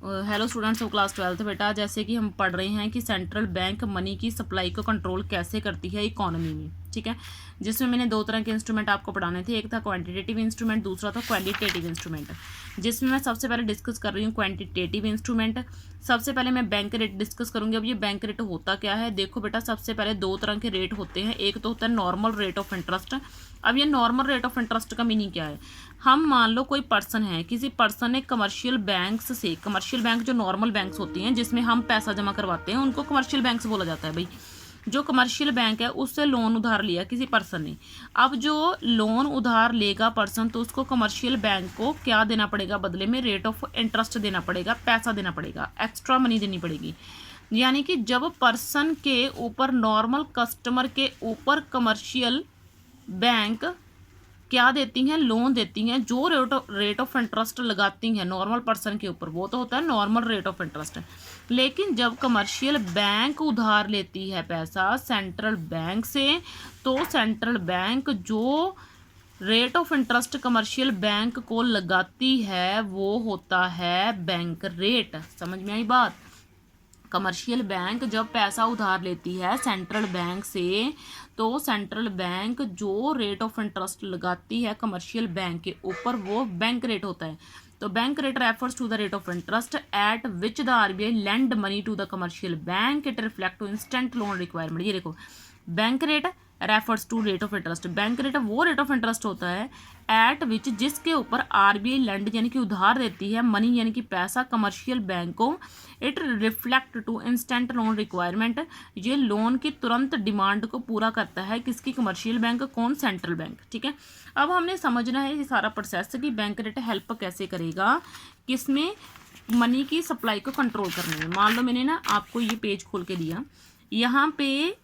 Hello students of class 12 बेटा, जैसे कि हम पढ़ रहे हैं कि सेंट्रल बैंक मनी की सप्लाई को कंट्रोल कैसे करती है इकोनॉमी में। ठीक है, जिसमें मैंने दो तरह के इंस्ट्रूमेंट आपको पढ़ाने थे, एक था क्वांटिटेटिव इंस्ट्रूमेंट, दूसरा था क्वालिटेटिव इंस्ट्रूमेंट। जिसमें मैं सबसे पहले डिस्कस कर रही हूँ क्वांटिटेटिव इंस्ट्रूमेंट। सबसे पहले मैं बैंक रेट डिस्कस करूँगी। अब ये बैंक रेट होता क्या है, देखो बेटा, सबसे पहले दो तरह के रेट होते हैं। एक तो होता है नॉर्मल रेट ऑफ इंटरेस्ट। अब ये नॉर्मल रेट ऑफ इंटरेस्ट का मीनिंग क्या है, हम मान लो कोई पर्सन है, किसी पर्सन ने कमर्शियल बैंक्स से, कमर्शियल बैंक जो नॉर्मल बैंक्स होती हैं जिसमें हम पैसा जमा करवाते हैं उनको कमर्शियल बैंक्स बोला जाता है। भाई जो कमर्शियल बैंक है उससे लोन उधार लिया किसी पर्सन ने। अब जो लोन उधार लेगा पर्सन, तो उसको कमर्शियल बैंक को क्या देना पड़ेगा बदले में, रेट ऑफ इंटरेस्ट देना पड़ेगा, पैसा देना पड़ेगा, एक्स्ट्रा मनी देनी पड़ेगी। यानी कि जब पर्सन के ऊपर, नॉर्मल कस्टमर के ऊपर कमर्शियल बैंक क्या देती हैं, लोन देती हैं, जो रेट ऑफ इंटरेस्ट लगाती हैं नॉर्मल पर्सन के ऊपर, वो तो होता है नॉर्मल रेट ऑफ इंटरेस्ट। लेकिन जब कमर्शियल बैंक उधार लेती है पैसा सेंट्रल बैंक से, तो सेंट्रल बैंक जो rate of interest commercial bank को लगाती है वो होता है बैंक रेट। समझ में आई बात। कमर्शियल बैंक जब पैसा उधार लेती है सेंट्रल बैंक से, तो सेंट्रल बैंक जो रेट ऑफ इंटरेस्ट लगाती है कमर्शियल बैंक के ऊपर वो बैंक रेट होता है। तो bank rate refers to the rate of interest at which the RBI lend money to the commercial bank, it reflect to instant loan requirement. ये देखो, bank rate refers to rate of interest, bank rate वो rate of interest होता है eight विच, जिसके ऊपर RBI land यानी कि उधार देती है मनी यानी कि पैसा कमर्शियल बैंक को, it reflect to instant loan requirement, ये लोन की तुरंत डिमांड को पूरा करता है। किसकी, कमर्शियल बैंक, कौन, सेंट्रल बैंक। ठीक है, अब हमने समझना है ये सारा प्रोसेस कि बैंक रेट हेल्प कैसे करेगा किसमें, मनी की सप्लाई को कंट्रोल करने में। मान लो मैंने ना आपको ये पेज खोल के दिया, यहाँ पे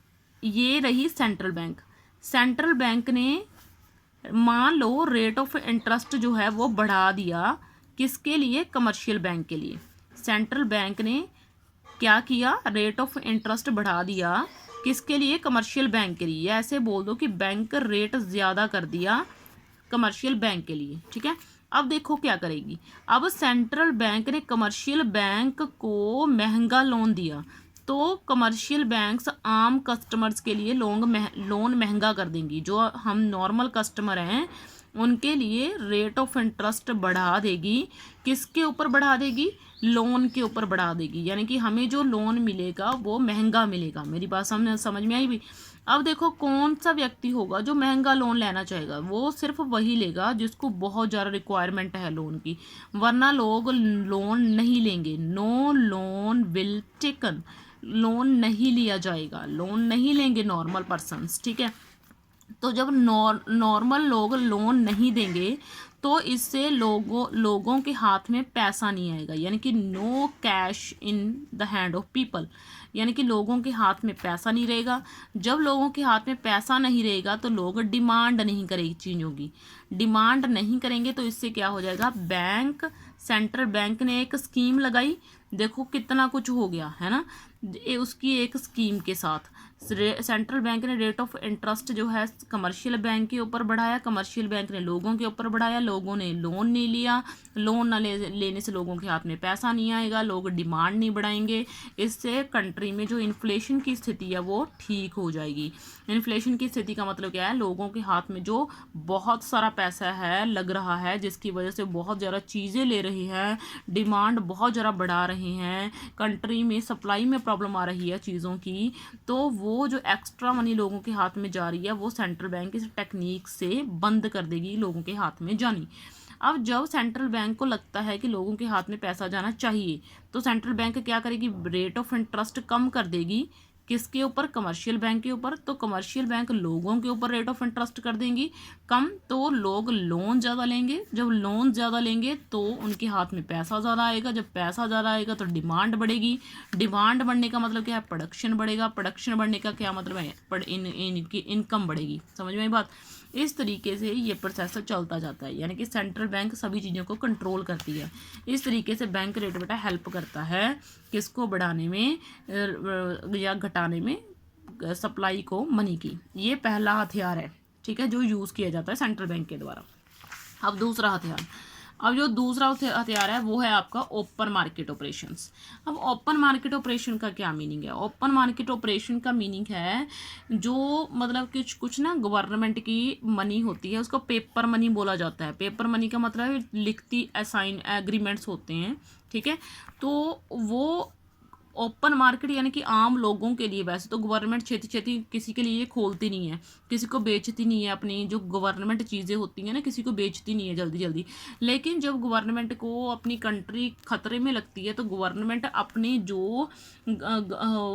ये रही सेंट्रल बैंक। सेंट्रल बैंक ने मान लो रेट ऑफ इंटरेस्ट जो है वो बढ़ा दिया, किसके लिए, कमर्शियल बैंक के लिए। सेंट्रल बैंक ने क्या किया, रेट ऑफ इंटरेस्ट बढ़ा दिया, किसके लिए, कमर्शियल बैंक के लिए। ऐसे बोल दो कि बैंक रेट ज़्यादा कर दिया कमर्शियल बैंक के लिए। ठीक है, अब देखो क्या करेगी। अब सेंट्रल बैंक ने कमर्शियल बैंक को महंगा लोन दिया, तो कमर्शियल बैंक्स आम कस्टमर्स के लिए लोन महंगा कर देंगी। जो हम नॉर्मल कस्टमर हैं उनके लिए रेट ऑफ इंटरेस्ट बढ़ा देगी। किसके ऊपर बढ़ा देगी, लोन के ऊपर बढ़ा देगी, यानी कि हमें जो लोन मिलेगा वो महंगा मिलेगा। मेरी बात समझ में आई भी। अब देखो कौन सा व्यक्ति होगा जो महंगा लोन लेना चाहेगा, वो सिर्फ वही लेगा जिसको बहुत ज़्यादा रिक्वायरमेंट है लोन की, वरना लोग लोन नहीं लेंगे। No loan will taken, loan नहीं लिया जाएगा, लोन नहीं लेंगे नॉर्मल पर्सन्स। ठीक है, तो जब नॉर्मल लोग लोन नहीं देंगे तो इससे लोगों के हाथ में पैसा नहीं आएगा, यानी कि no cash in the hand of people, यानी कि लोगों के हाथ में पैसा नहीं रहेगा। जब लोगों के हाथ में पैसा नहीं रहेगा तो लोग डिमांड नहीं करेंगे चीज़ों की, डिमांड नहीं करेंगे तो इससे क्या हो जाएगा, बैंक, सेंट्रल बैंक ने एक स्कीम लगाई, देखो कितना कुछ हो गया है ना। उसकी एक स्कीम के साथ सेंट्रल बैंक ने रेट ऑफ इंटरेस्ट जो है कमर्शियल बैंक के ऊपर बढ़ाया, कमर्शियल बैंक ने लोगों के ऊपर बढ़ाया, लोगों ने लोन नहीं लिया, लोन ना लेने से लोगों के हाथ में पैसा नहीं आएगा, लोग डिमांड नहीं बढ़ाएंगे। इससे कंट्री में जो इन्फ्लेशन की स्थिति है वो ठीक हो जाएगी। इन्फ्लेशन की स्थिति का मतलब क्या है, लोगों के हाथ में जो बहुत सारा पैसा है लग रहा है, जिसकी वजह से बहुत ज़्यादा चीज़ें ले रही हैं, डिमांड बहुत ज़्यादा बढ़ा रहे हैं, कंट्री में सप्लाई में प्रॉब्लम आ रही है चीज़ों की, तो वो जो एक्स्ट्रा मनी लोगों के हाथ में जा रही है वो सेंट्रल बैंक इस टेक्निक से बंद कर देगी लोगों के हाथ में जानी। अब जब सेंट्रल बैंक को लगता है कि लोगों के हाथ में पैसा जाना चाहिए, तो सेंट्रल बैंक क्या करेगी, रेट ऑफ इंटरेस्ट कम कर देगी। किसके ऊपर, कमर्शियल बैंक के ऊपर। तो कमर्शियल बैंक लोगों के ऊपर रेट ऑफ इंटरेस्ट कर देंगी कम, तो लोग लोन ज़्यादा लेंगे। जब लोन ज़्यादा लेंगे तो उनके हाथ में पैसा ज़्यादा आएगा, जब पैसा ज़्यादा आएगा तो डिमांड बढ़ेगी। डिमांड बढ़ने का मतलब क्या है, प्रोडक्शन बढ़ेगा। प्रोडक्शन बढ़ने का क्या मतलब है, इनकी इनकम बढ़ेगी। समझ में आई बात। इस तरीके से ये प्रोसेस चलता जाता है, यानी कि सेंट्रल बैंक सभी चीज़ों को कंट्रोल करती है। इस तरीके से बैंक रेट बेटा हेल्प करता है किसको, बढ़ाने में या घटाने में सप्लाई को, मनी की। ये पहला हथियार है, ठीक है, जो यूज़ किया जाता है सेंट्रल बैंक के द्वारा। अब दूसरा हथियार, अब जो दूसरा हथियार है वो है आपका ओपन मार्केट ऑपरेशंस। अब ओपन मार्केट ऑपरेशन का क्या मीनिंग है? ओपन मार्केट ऑपरेशन का मीनिंग है जो मतलब कुछ ना गवर्नमेंट की मनी होती है उसको पेपर मनी बोला जाता है। पेपर मनी का मतलब है लिखती असाइन एग्रीमेंट्स होते हैं, ठीक है। तो वो ओपन मार्केट यानी कि आम लोगों के लिए, वैसे तो गवर्नमेंट छेती छेती किसी के लिए खोलती नहीं है, किसी को बेचती नहीं है, अपनी जो गवर्नमेंट चीज़ें होती हैं ना किसी को बेचती नहीं है जल्दी जल्दी। लेकिन जब गवर्नमेंट को अपनी कंट्री खतरे में लगती है तो गवर्नमेंट अपने जो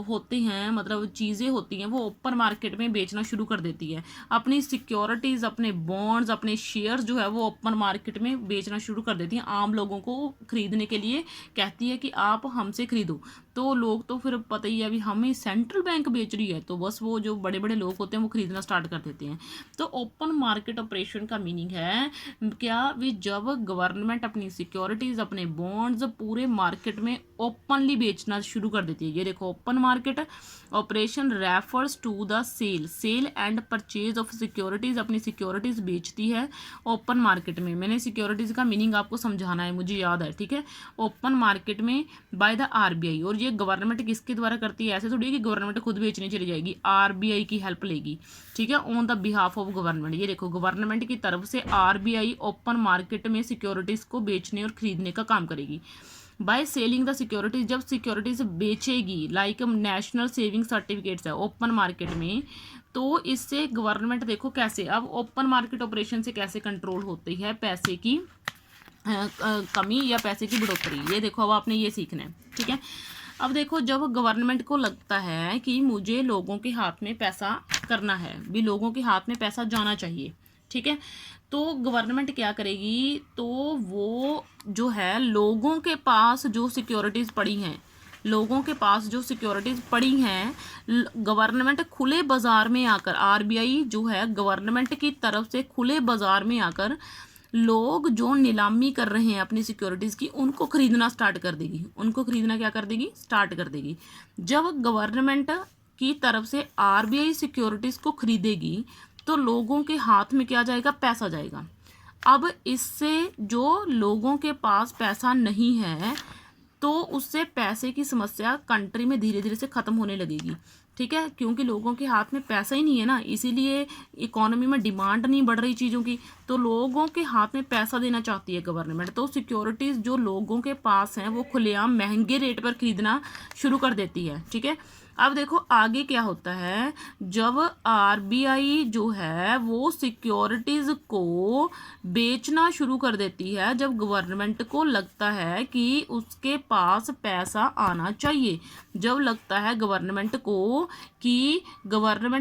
होते हैं मतलब चीज़ें होती हैं वो ओपन मार्केट में बेचना शुरू कर देती है। अपनी सिक्योरिटीज़, अपने बॉन्ड्स, अपने शेयर्स जो है वो ओपन मार्केट में बेचना शुरू कर देती हैं, आम लोगों को खरीदने के लिए कहती है कि आप हमसे खरीदो। तो लोग तो फिर पता ही है अभी हमें सेंट्रल बैंक बेच रही है, तो बस वो जो बड़े बड़े लोग होते हैं वो खरीदना स्टार्ट कर देते हैं। तो ओपन मार्केट ऑपरेशन का मीनिंग है क्या भी जब गवर्नमेंट अपनी सिक्योरिटीज़, अपने बॉन्ड्स पूरे मार्केट में ओपनली बेचना शुरू कर देती है। ये देखो open market operation refers to the sale and purchase of securities, अपनी सिक्योरिटीज़ बेचती है ओपन मार्केट में। मैंने सिक्योरिटीज़ का मीनिंग आपको समझाना है, मुझे याद है, ठीक है। ओपन मार्केट में बाय द आरबीआई, और ये गवर्नमेंट किसके द्वारा करती है? ऐसे थोड़ी कि गवर्नमेंट खुद बेचने चली जाएगी, आरबीआई की हेल्प लेगी, ठीक है, on the behalf of government. ये देखो गवर्नमेंट की तरफ से आरबीआई ओपन मार्केट में सिक्योरिटीज़ को बेचने और खरीदने का काम करेगी। बाय सेलिंग द सिक्योरिटीज, जब सिक्योरिटीज बेचेगी, लाइक नेशनल सेविंग सर्टिफिकेट्स है ओपन मार्केट में, तो इससे गवर्नमेंट देखो कैसे अब ओपन मार्केट ऑपरेशन से कैसे कंट्रोल होती है पैसे की कमी या पैसे की बढ़ोतरी। ये देखो अब आपने ये सीखना है, ठीक है। अब देखो जब गवर्नमेंट को लगता है कि मुझे लोगों के हाथ में पैसा करना है, भी लोगों के हाथ में पैसा जाना चाहिए, ठीक है, तो गवर्नमेंट क्या करेगी? तो वो जो है लोगों के पास जो सिक्योरिटीज़ पड़ी हैं, लोगों के पास जो सिक्योरिटीज़ पड़ी हैं, गवर्नमेंट खुले बाज़ार में आकर, आरबीआई जो है गवर्नमेंट की तरफ से खुले बाज़ार में आकर लोग जो नीलामी कर रहे हैं अपनी सिक्योरिटीज़ की उनको खरीदना स्टार्ट कर देगी। उनको खरीदना क्या कर देगी? स्टार्ट कर देगी। जब गवर्नमेंट की तरफ से आरबीआई सिक्योरिटीज़ को खरीदेगी तो लोगों के हाथ में क्या जाएगा? पैसा जाएगा। अब इससे जो लोगों के पास पैसा नहीं है तो उससे पैसे की समस्या कंट्री में धीरे धीरे से ख़त्म होने लगेगी, ठीक है, क्योंकि लोगों के हाथ में पैसा ही नहीं है ना, इसीलिए इकोनॉमी में डिमांड नहीं बढ़ रही चीज़ों की, तो लोगों के हाथ में पैसा देना चाहती है गवर्नमेंट। तो सिक्योरिटीज़ जो लोगों के पास हैं वो खुलेआम महंगे रेट पर खरीदना शुरू कर देती है, ठीक है। अब देखो आगे क्या होता है, जब आरबीआई जो है वो सिक्योरिटीज़ को बेचना शुरू कर देती है, जब गवर्नमेंट को लगता है कि उसके पास पैसा आना चाहिए, जब लगता है गवर्नमेंट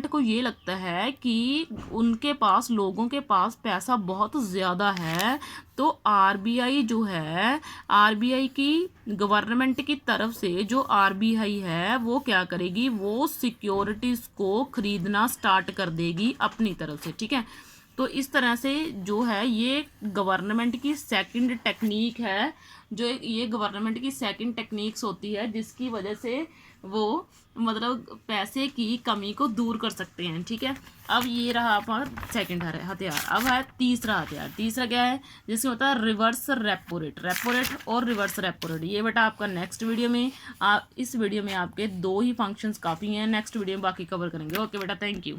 को ये लगता है कि उनके पास, लोगों के पास पैसा बहुत ज़्यादा है, तो आरबीआई जो है, आरबीआई की गवर्नमेंट की तरफ से जो आरबीआई है वो क्या करेगी? वो सिक्योरिटीज़ को खरीदना स्टार्ट कर देगी अपनी तरफ से, ठीक है। तो इस तरह से जो है ये गवर्नमेंट की सेकंड टेक्निक है, जो ये गवर्नमेंट की सेकंड टेक्निक्स होती है जिसकी वजह से वो मतलब पैसे की कमी को दूर कर सकते हैं, ठीक है। अब ये रहा हमारा सेकंड हथियार। अब है तीसरा हथियार। तीसरा क्या है? जिसमें होता है रिवर्स रेपो रेट और रिवर्स रेपो रेट। ये बेटा आपका नेक्स्ट वीडियो में, इस वीडियो में आपके 2 ही फंक्शंस काफ़ी हैं, नेक्स्ट वीडियो में बाकी कवर करेंगे। ओके बेटा, थैंक यू।